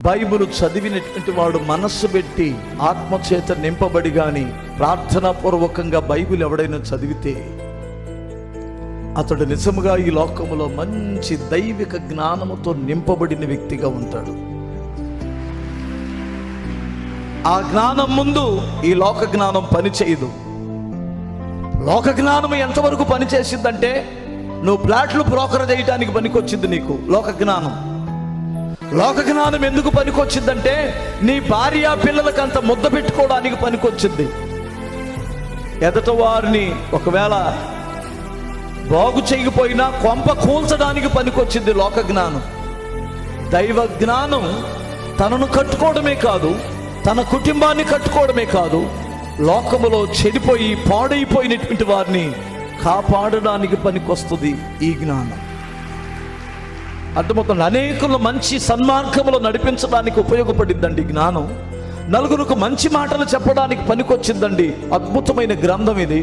Bible చదివినటువంటి వాడు మనస్సు పెట్టి ఆత్మచేత నింపబడి గాని ప్రార్థనాపూర్వకంగా బైబిల్ ఎవడైనా చదివితే అతడు నిజముగా ఈ లోకములో మంచి దైవిక జ్ఞానముతో నింపబడిన వ్యక్తిగా ఉంటాడు. ఆ జ్ఞానం ముందు ఈ లోక జ్ఞానం పనిచేయదు. లోక జ్ఞానం ఎంతవరకు పనిచేసిందంటే నువ్వు ప్లాట్లు బ్రోకర్ చేయడానికి పనికొచ్చింది నీకు లోక జ్ఞానం. లోక జ్ఞానం ఎందుకు పనికొచ్చిందంటే నీ భార్య పిల్లలకు అంత ముద్ద పెట్టుకోవడానికి పనికొచ్చింది. ఎదట వారిని ఒకవేళ బాగు చేయకపోయినా కొంప కూల్చడానికి పనికొచ్చింది లోక జ్ఞానం. దైవ జ్ఞానం తనను కట్టుకోవడమే కాదు, తన కుటుంబాన్ని కట్టుకోవడమే కాదు, లోకములో చెడిపోయి పాడైపోయినటువంటి వారిని కాపాడడానికి పనికొస్తుంది ఈ జ్ఞానం. అర్థమవుతుంది. అనేకులు మంచి సన్మార్గంలో నడిపించడానికి ఉపయోగపడిందండి జ్ఞానం. నలుగురికి మంచి మాటలు చెప్పడానికి పనికొచ్చిందండి. అద్భుతమైన గ్రంథం ఇది.